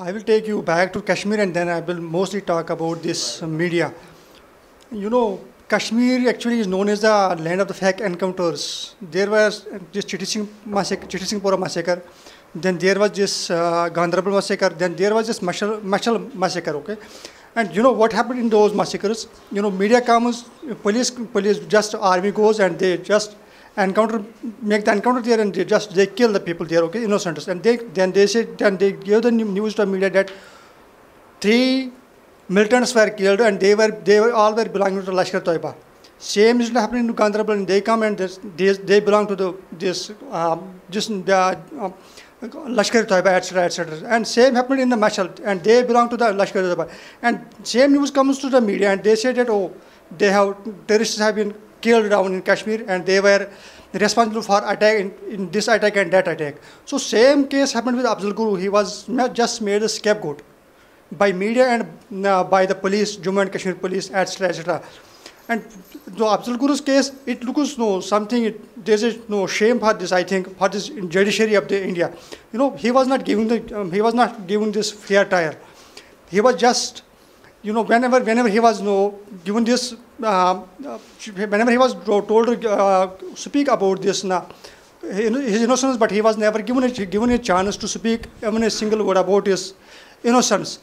I will take you back to Kashmir and then I will mostly talk about this media. You know, Kashmir actually is known as the land of the fake encounters. There was this Chittisingpura massacre, then there was this Gandharabal massacre, then there was this Mashal massacre, okay? And you know what happened in those massacres? You know, media comes, police, just army goes and they just make the encounter there and they kill the people there, okay, innocents. And then they give the news to the media that three militants were killed and they all were belonging to Lashkar Toiba. Same is happening to Gandharabal and they come and they belong to Lashkar Toiba, etc., etc. And same happened in the Mashal and they belong to the Lashkar Toiba. And same news comes to the media and they say that, oh, terrorists have been killed down in Kashmir and they were responsible for attack in this attack and that attack. So same case happened with Afzal Guru. He was just made a scapegoat by media and by the police, Jammu and Kashmir police, etc., etc. And the Afzal Guru's case, it looks there's no shame for this, I think, for this judiciary of the India. You know, he was not giving this fair trial. He was just, you know, whenever he was given this, whenever he was told to speak about this, his innocence, but he was never given a chance to speak even a single word about his innocence.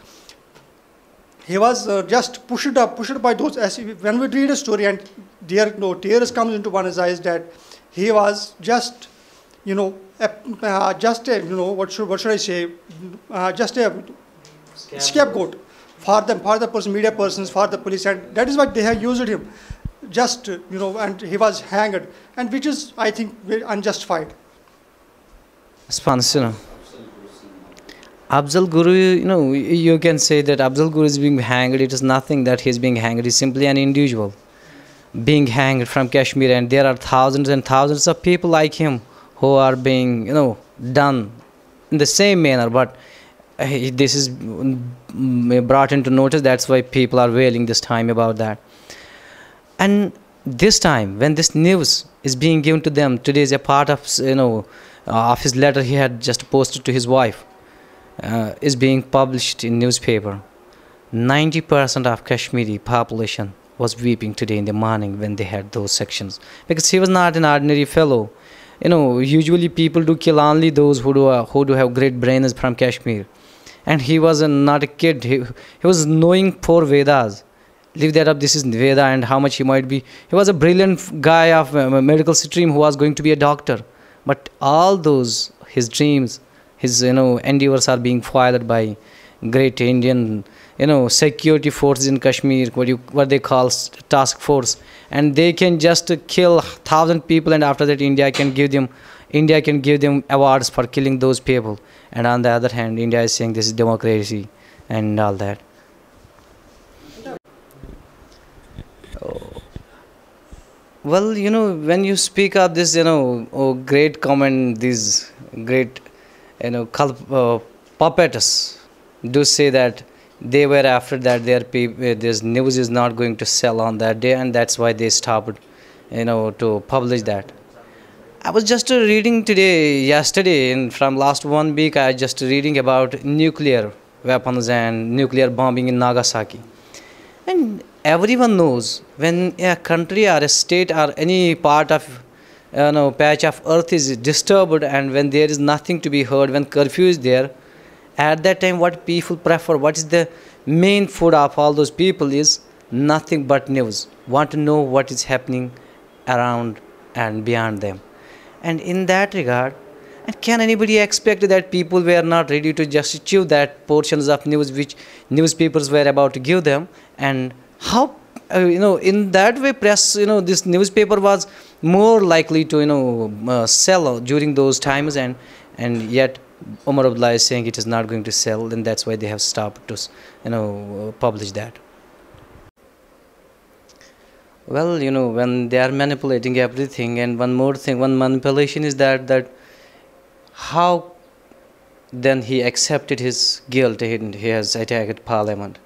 He was just pushed by those. When we read a story and tears comes into one's eyes that he was just, what should I say, just a scapegoat for the media persons, for the police, and that is what they have used him. Just, and he was hanged, and which is, I think, very unjustified. Afzal Guru, you can say that Afzal Guru is being hanged. It is nothing that he is being hanged. He is simply an individual being hanged from Kashmir, and there are thousands and thousands of people like him who are being, done in the same manner. But this is brought into notice. That's why people are wailing this time about that. And this time, when this news is being given to them, today is a part of, of his letter he had just posted to his wife. Is being published in newspaper. 90% of Kashmiri population was weeping today in the morning when they had those sections, because he was not an ordinary fellow. Usually people do kill only those who do have great brains from Kashmir, and he was not a kid. He was knowing 4 Vedas. Leave that up. This is Veda and how much he might be. He was a brilliant guy of medical stream who was going to be a doctor, but all those his dreams, his endeavors are being foiled by great Indian security forces in Kashmir, what they call task force, and they can just kill 1,000 people, and after that India can give them awards for killing those people. And on the other hand, India is saying this is democracy and all that. Well, when you speak of this, great comment, these great puppets do say that they were after that this news is not going to sell on that day, and that's why they stopped to publish that. I was just reading yesterday, and from last 1 week I was just reading about nuclear weapons and nuclear bombing in Nagasaki. And everyone knows when a country or a state or any part of patch of earth is disturbed, and when there is nothing to be heard, when curfew is there, at that time what people prefer, what is the main food of all those people is nothing but news. Want to know what is happening around and beyond them. And in that regard, and can anybody expect that people were not ready to just chew that portions of news which newspapers were about to give them? And how in that way press, this newspaper was more likely to sell during those times, and yet Umar Abdullah is saying it is not going to sell, and that's why they have stopped to publish that. Well, when they are manipulating everything, and one more thing, one manipulation is that how then he accepted his guilt and he has attacked Parliament.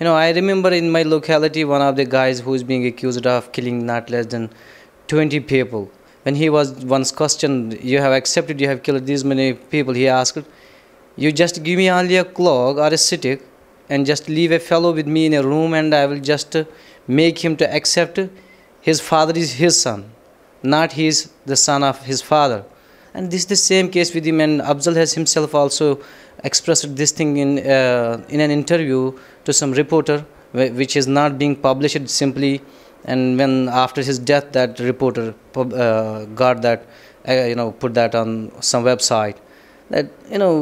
I remember in my locality, one of the guys who is being accused of killing not less than 20 people. When he was once questioned, you have accepted you have killed these many people, he asked, You just give me only a clock or a stick and just leave a fellow with me in a room, and I will just make him to accept his father is his son, not he is the son of his father. And this is the same case with him, and Afzal has himself also expressed this thing in an interview to some reporter, which is not being published simply. And when after his death, that reporter got that, put that on some website, that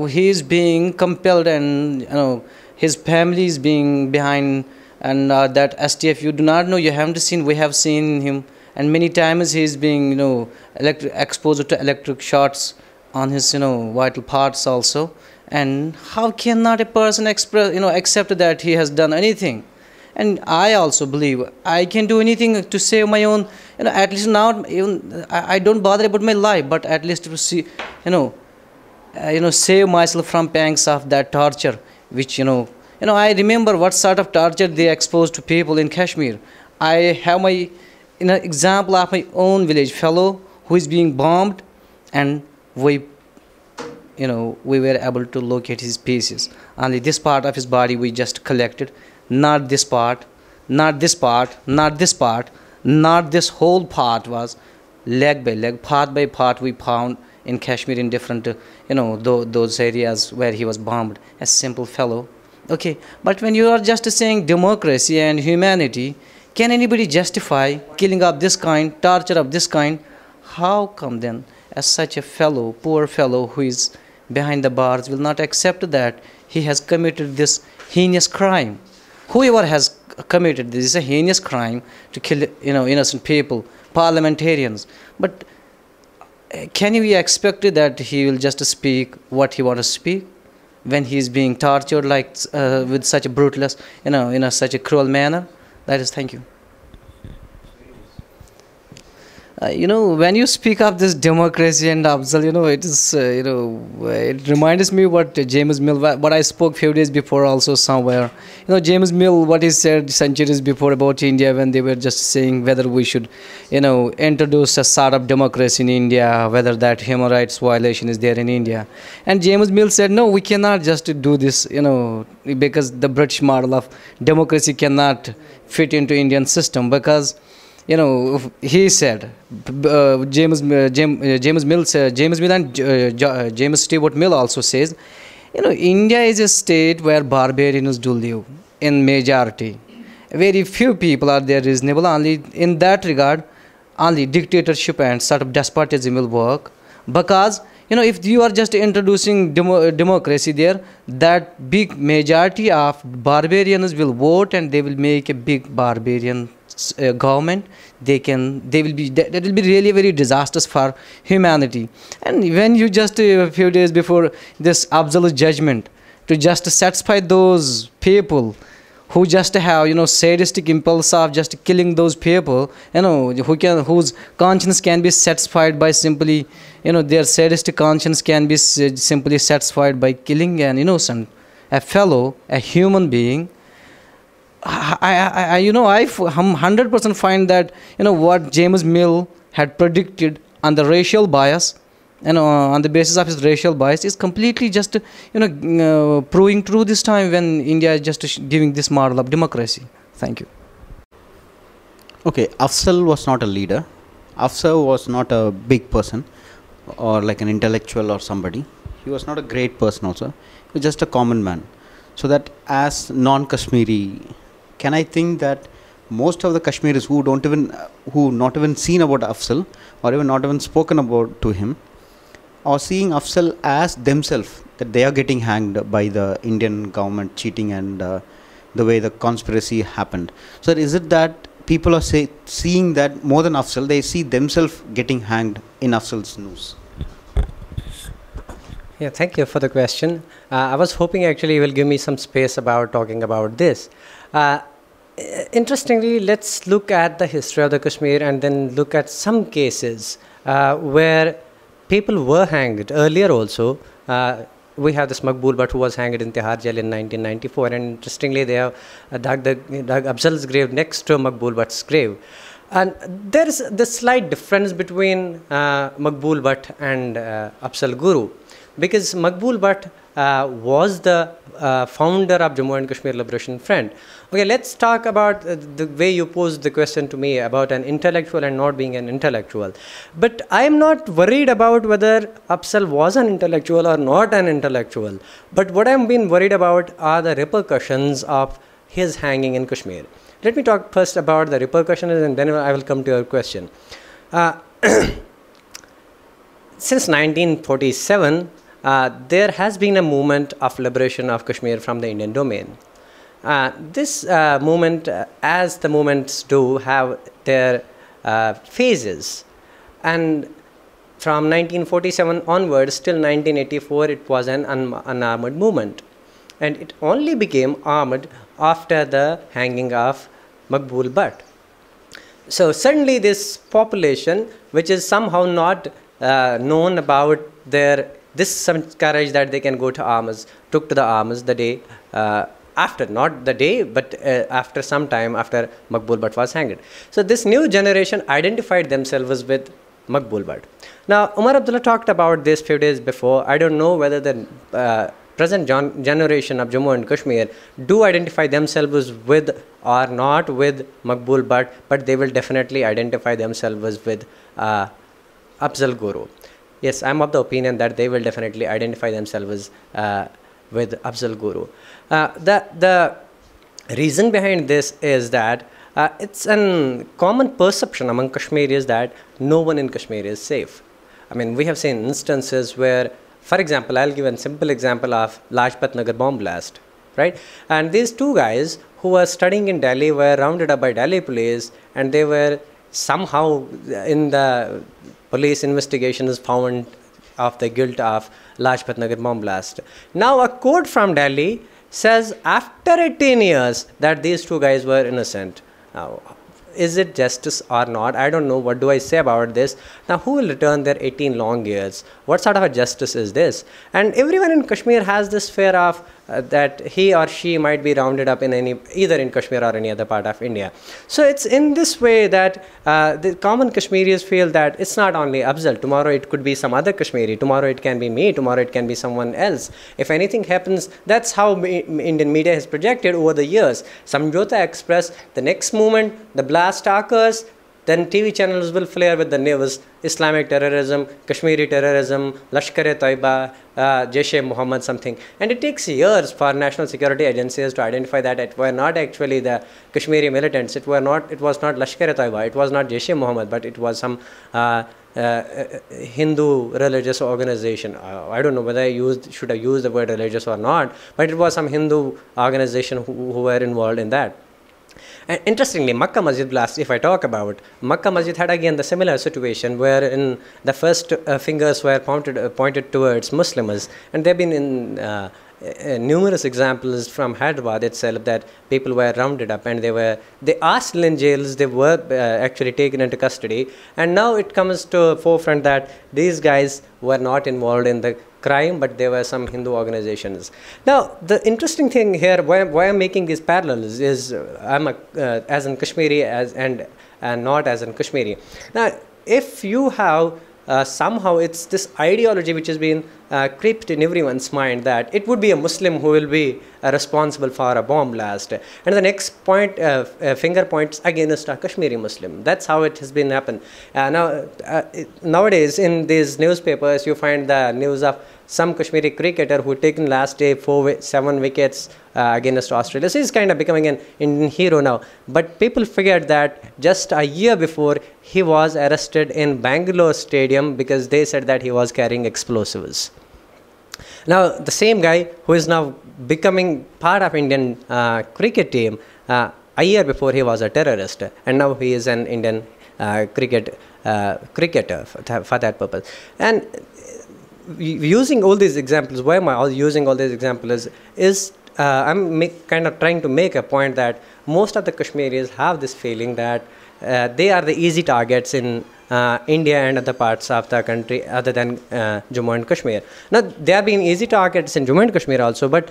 he is being compelled, and his family is being behind, and that STF, you do not know, you haven't seen, we have seen him, and many times he is being exposed to electric shocks on his vital parts also. And how cannot a person accept that he has done anything? And I also believe I can do anything to save my own, at least now, even I don't bother about my life, but at least to see, save myself from pangs of that torture, which I remember what sort of torture they exposed to people in Kashmir. I have my example of my own village fellow who is being bombed, and we were able to locate his pieces. Only this part of his body we just collected, not this part, not this part, not this part, not this whole part. Was leg by leg, part by part we found in Kashmir, in different those areas where he was bombed. A simple fellow. Okay, but when you are just saying democracy and humanity, can anybody justify killing of this kind, torture of this kind? How come then, as such a fellow, poor fellow who is behind the bars, will not accept that he has committed this heinous crime? Whoever has committed this is a heinous crime to kill innocent people, parliamentarians. But can we expect that he will just speak what he wants to speak when he is being tortured like with such a brutalist, in such a cruel manner? That is, thank you. When you speak of this democracy and Afzal, it is, it reminds me what James Mill, what I spoke few days before also somewhere. James Mill, what he said centuries before about India, when they were just saying whether we should, introduce a sort of democracy in India, whether that human rights violation is there in India. And James Mill said, no, we cannot just do this, because the British model of democracy cannot fit into Indian system, because he said, James Mill and James Stewart Mill also says, India is a state where barbarians do live in majority. Very few people are there reasonable. Only in that regard, only dictatorship and sort of despotism will work. Because if you are just introducing democracy there, that big majority of barbarians will vote, and they will make a big barbarian government. That will be really very disastrous for humanity. And when you just a few days before this Afzal's judgment, to just satisfy those people who just have sadistic impulse of just killing those people, whose conscience can be satisfied by simply their sadistic conscience can be simply satisfied by killing an innocent, a fellow, a human being. I 100% find that what James Mill had predicted on the racial bias, on the basis of his racial bias, is completely just proving true this time, when India is just giving this model of democracy. Thank you. Okay, Afzal was not a leader. Afzal was not a big person or like an intellectual or somebody. He was not a great person also. He was just a common man. So that as non-Kashmiri, can I think that most of the Kashmiris who not even seen about Afzal, or even not even spoken about to him, are seeing Afzal as themselves, that they are getting hanged by the Indian government cheating and the way the conspiracy happened. So is it that people are seeing that more than Afzal, they see themselves getting hanged in Afzal's noose? Yeah, thank you for the question. I was hoping actually you will give me some space about talking about this. Interestingly, let's look at the history of the Kashmir and then look at some cases where people were hanged earlier also. We have this Maqbool Bhatt who was hanged in Tihar Jail in 1994, and interestingly they have dug Afzal's grave next to Maqbool Bhatt's grave. And there is this slight difference between Maqbool Bhatt and Afzal Guru, because Maqbool Bhatt was the founder of Jammu and Kashmir Liberation Front. Okay, let's talk about the way you posed the question to me about an intellectual and not being an intellectual. But I am not worried about whether Afzal was an intellectual or not an intellectual. But what I'm being worried about are the repercussions of his hanging in Kashmir. Let me talk first about the repercussions and then I will come to your question. Since 1947, there has been a movement of liberation of Kashmir from the Indian domain. This movement, as the movements do, have their phases. And from 1947 onwards till 1984, it was an unarmed movement. And it only became armed after the hanging of Maqbool Butt. So suddenly this population, which is somehow not known about some courage that they can go to arms, took to the arms the day after, not the day, but after some time after Maqbool Butt was hanged. So this new generation identified themselves with Maqbool Butt. Now, Umar Abdullah talked about this few days before. I don't know whether the present generation of Jammu and Kashmir do identify themselves with or not with Maqbool Butt, but they will definitely identify themselves with Afzal Guru. Yes, I'm of the opinion that they will definitely identify themselves with Afzal Guru. The reason behind this is that it's a common perception among Kashmiris that no one in Kashmir is safe. I mean, we have seen instances where, for example, I'll give a simple example of Lajpat Nagar bomb blast, right? And these two guys who were studying in Delhi were rounded up by Delhi police, and they were somehow in the police investigations found of the guilt of Lajpat Nagar bomb blast. Now a court from Delhi says after 18 years that these two guys were innocent. Now, is it justice or not? I don't know. What do I say about this? Now, who will return their 18 long years? What sort of a justice is this? And everyone in Kashmir has this fear of that he or she might be rounded up in either in Kashmir or any other part of India. So it's in this way that the common Kashmiris feel that it's not only Afzal. Tomorrow it could be some other Kashmiri. Tomorrow it can be me. Tomorrow it can be someone else. If anything happens, that's how Indian media has projected over the years. Samjhota Express, the next moment, the blast occurs, then TV channels will flare with the news: Islamic terrorism, Kashmiri terrorism, Lashkar-e-Taiba, Jaish-e-Mohammed something. And it takes years for national security agencies to identify that it were not actually the Kashmiri militants. It was not Lashkar-e-Taiba, it was not Jaish-e-Mohammed, but it was some Hindu religious organization. I don't know whether should I use the word religious or not, but it was some Hindu organization who were involved in that. And interestingly, Makkah Masjid blast, if I talk about, Makkah Masjid had again the similar situation wherein the first fingers were pointed towards Muslims, and there have been in numerous examples from Hyderabad itself that people were rounded up and they are still in jails, they were actually taken into custody, and now it comes to forefront that these guys were not involved in the crime, but there were some Hindu organizations. Now, the interesting thing here, why I'm making these parallels is I'm as in Kashmiri and not as in Kashmiri. Now, if you have somehow it's this ideology which has been crept in everyone's mind that it would be a Muslim who will be responsible for a bomb blast, and the next point finger points against a Kashmiri Muslim. That's how it has been happen. Nowadays in these newspapers you find the news of some Kashmiri cricketer who taken last day 7 wickets against Australia. So he's kind of becoming an Indian hero now. But people figured that just a year before he was arrested in Bangalore Stadium because they said that he was carrying explosives. Now the same guy who is now becoming part of Indian cricket team, a year before he was a terrorist, and now he is an Indian cricketer for that purpose. And using all these examples, why am I using all these examples is I'm kind of trying to make a point that most of the Kashmiris have this feeling that they are the easy targets in India and other parts of the country other than Jammu and Kashmir. Now, they are being easy targets in Jammu and Kashmir also, but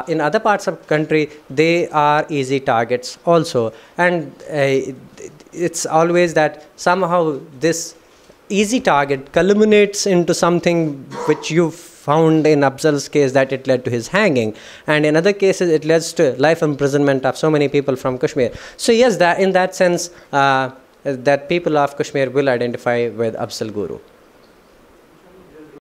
in other parts of the country, they are easy targets also. And it's always that somehow this easy target culminates into something which you found in Afzal's case that it led to his hanging, and in other cases it leads to life imprisonment of so many people from Kashmir. So yes, that in that sense, that people of Kashmir will identify with Afzal Guru.